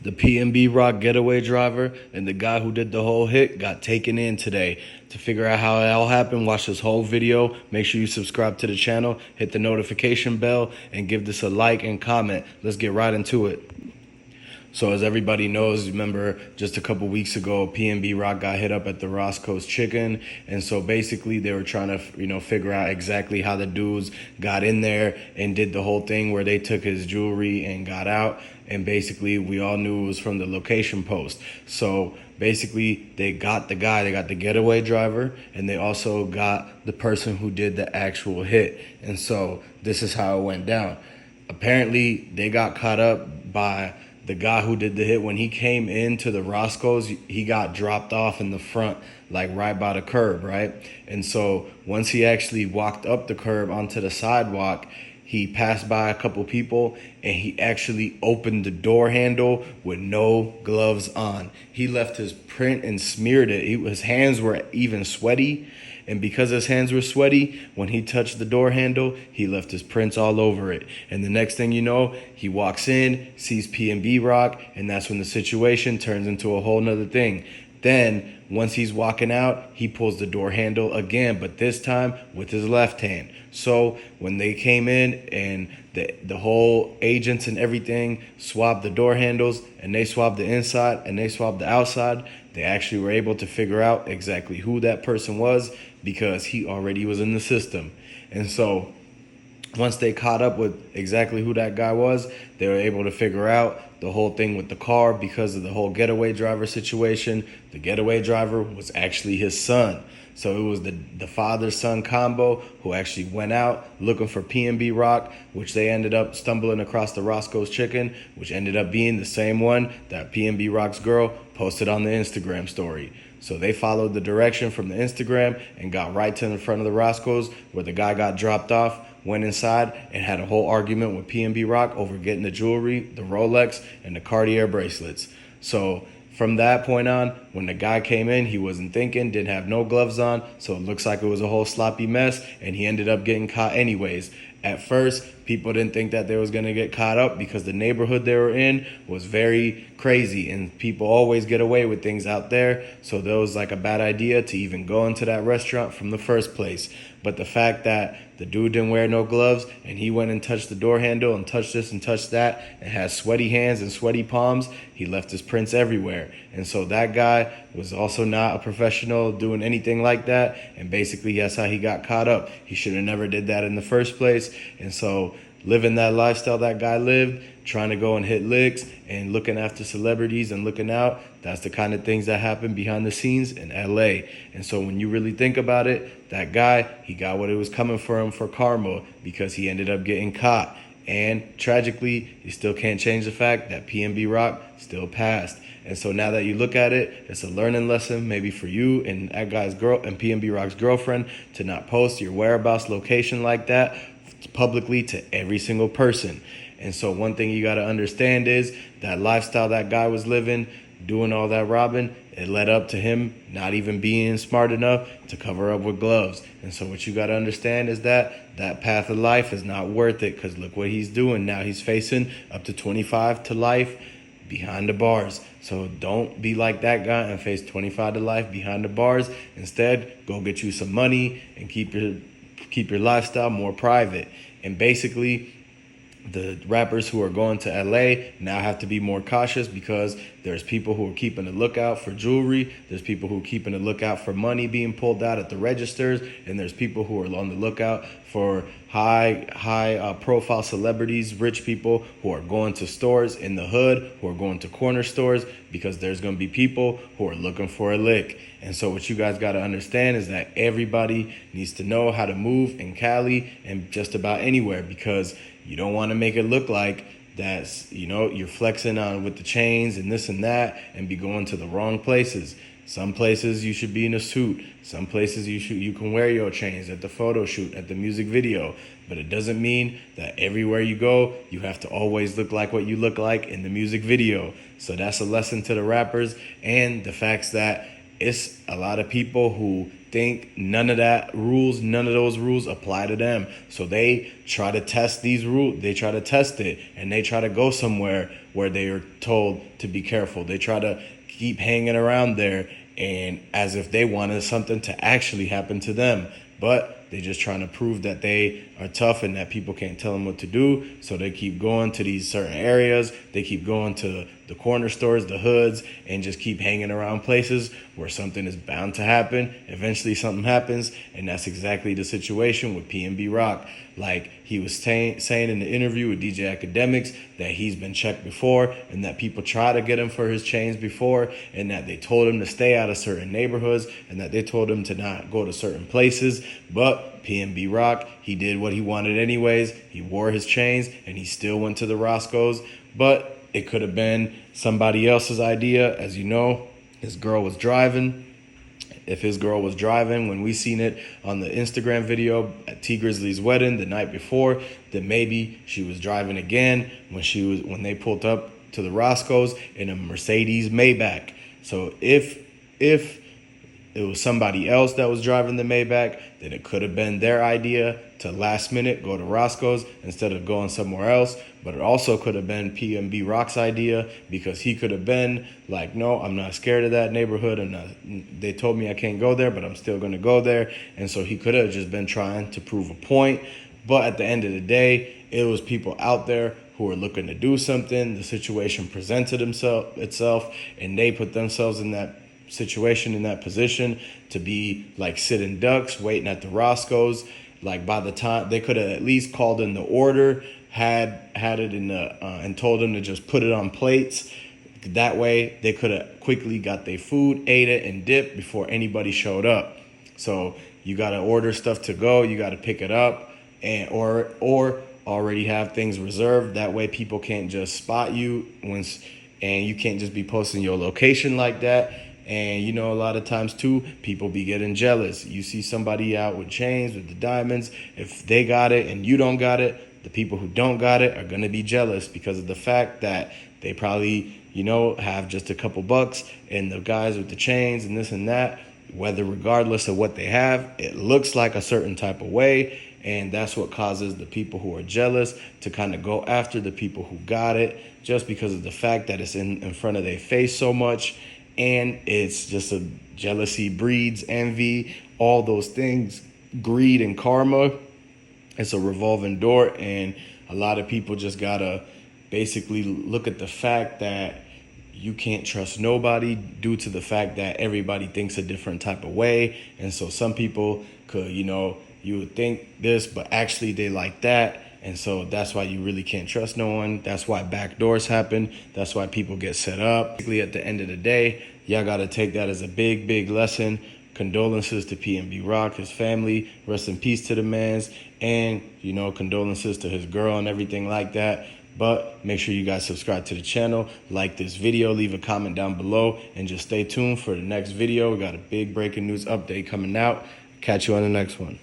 The PNBrock getaway driver and the guy who did the whole hit got taken in today. To figure out how it all happened, watch this whole video. Make sure you subscribe to the channel, hit the notification bell, and give this a like and comment. Let's get right into it. So as everybody knows, remember just a couple weeks ago, PNBrock got hit up at the Roscoe's Chicken. And so basically they were trying to, figure out exactly how the dudes got in there and did the whole thing where they took his jewelry and got out. And basically we all knew it was from the location post. So basically they got the guy, they got the getaway driver, and they also got the person who did the actual hit. And so this is how it went down. Apparently they got caught up by the guy who did the hit. When he came into the Roscoe's, he got dropped off in the front, like right by the curb, right? And so once he actually walked up the curb onto the sidewalk, he passed by a couple people and he actually opened the door handle with no gloves on. He left his print and smeared it. His hands were even sweaty. And because his hands were sweaty, when he touched the door handle, he left his prints all over it. And the next thing you know, he walks in, sees PNBrock, and that's when the situation turns into a whole nother thing. Then, once he's walking out, he pulls the door handle again, but this time with his left hand. So when they came in and the whole agents and everything swabbed the door handles, and they swabbed the inside and they swabbed the outside, they actually were able to figure out exactly who that person was because he already was in the system. And so once they caught up with exactly who that guy was, they were able to figure out the whole thing with the car because of the whole getaway driver situation. The getaway driver was actually his son. So it was the father-son combo who actually went out looking for PNBrock, which they ended up stumbling across the Roscoe's Chicken, which ended up being the same one that PNBrock's girl posted on the Instagram story. So they followed the direction from the Instagram and got right to the front of the Roscoe's where the guy got dropped off, went inside and had a whole argument with PNBrock over getting the jewelry, the Rolex, and the Cartier bracelets. So from that point on, when the guy came in, he wasn't thinking, didn't have no gloves on, so it looks like it was a whole sloppy mess, and he ended up getting caught anyways. At first, people didn't think that they was going to get caught up because the neighborhood they were in was very crazy, and people always get away with things out there, so that was like a bad idea to even go into that restaurant from the first place. But the fact that the dude didn't wear no gloves and he went and touched the door handle and touched this and touched that and had sweaty hands and sweaty palms, he left his prints everywhere. And so that guy was also not a professional doing anything like that, and basically that's how he got caught up. He should have never did that in the first place. And so living that lifestyle that guy lived, trying to go and hit licks and looking after celebrities and looking out, that's the kind of things that happen behind the scenes in LA. And so when you really think about it, that guy, he got what it was coming for him for karma because he ended up getting caught. And tragically, you still can't change the fact that PNBrock still passed. And so now that you look at it, it's a learning lesson maybe for you and that guy's girl and PNBrock's girlfriend to not post your whereabouts location like that publicly to every single person. And so one thing you got to understand is that lifestyle that guy was living, doing all that robbing, it led up to him not even being smart enough to cover up with gloves. And so what you got to understand is that that path of life is not worth it, because look what he's doing. Now he's facing up to 25 to life behind the bars. So don't be like that guy and face 25 to life behind the bars. Instead, go get you some money and keep your lifestyle more private. And basically, the rappers who are going to LA now have to be more cautious because there's people who are keeping a lookout for jewelry, there's people who are keeping a lookout for money being pulled out at the registers, and there's people who are on the lookout for high profile celebrities, rich people who are going to stores in the hood, who are going to corner stores, because there's going to be people who are looking for a lick. And so what you guys got to understand is that everybody needs to know how to move in Cali and just about anywhere, because you don't want to make it look like that's, you're flexing on with the chains and this and that and be going to the wrong places. Some places you should be in a suit. Some places you can wear your chains at the photo shoot, at the music video. But it doesn't mean that everywhere you go, you have to always look like what you look like in the music video. So that's a lesson to the rappers and the facts that it's a lot of people who think none of those rules apply to them. So they try to test these rules. They try to test it, and they try to go somewhere where they are told to be careful. They try to keep hanging around there, and as if they wanted something to actually happen to them. But they're just trying to prove that they are tough and that people can't tell them what to do. So they keep going to these certain areas. They keep going to the corner stores, the hoods, and just keep hanging around places where something is bound to happen. Eventually something happens, and that's exactly the situation with PNBrock. Like he was saying in the interview with DJ Academics that he's been checked before and that people try to get him for his chains before, and that they told him to stay out of certain neighborhoods and that they told him to not go to certain places. But PNBrock, he did what he wanted anyways. He wore his chains and he still went to the Roscoe's. But it could have been somebody else's idea. As you know, his girl was driving. If his girl was driving when we seen it on the Instagram video at T Grizzly's wedding the night before, then maybe she was driving again when they pulled up to the Roscoe's in a Mercedes Maybach. So if it was somebody else that was driving the Maybach, then it could have been their idea to last minute go to Roscoe's instead of going somewhere else. But it also could have been PNBrock's idea, because he could have been like, no, I'm not scared of that neighborhood. They told me I can't go there, but I'm still going to go there. And so he could have just been trying to prove a point. But at the end of the day, it was people out there who were looking to do something. The situation presented itself, and they put themselves in that situation, in that position, to be like sitting ducks waiting at the Roscoe's. Like by the time they could have at least called in the order, had it in the and told them to just put it on plates. That way they could have quickly got their food, ate it, and dipped before anybody showed up. So you got to order stuff to go, you got to pick it up, and or already have things reserved. That way people can't just spot you and you can't just be posting your location like that. And, you know, a lot of times, too, people be getting jealous. You see somebody out with chains, with the diamonds. If they got it and you don't got it, the people who don't got it are going to be jealous because of the fact that they probably, you know, have just a couple bucks. And the guys with the chains and this and that, whether regardless of what they have, it looks like a certain type of way. And that's what causes the people who are jealous to kind of go after the people who got it, just because of the fact that it's in front of their face so much. And it's just a jealousy breeds envy, all those things, greed and karma. It's a revolving door, and a lot of people just gotta basically look at the fact that you can't trust nobody due to the fact that everybody thinks a different type of way. And so some people could, you know, you would think this, but actually they like that. And so that's why you really can't trust no one. That's why back doors happen. That's why people get set up. Basically, at the end of the day, y'all got to take that as a big, big lesson. Condolences to PNBrock, his family. Rest in peace to the mans. And, you know, condolences to his girl and everything like that. But make sure you guys subscribe to the channel, like this video, leave a comment down below, and just stay tuned for the next video. We got a big breaking news update coming out. Catch you on the next one.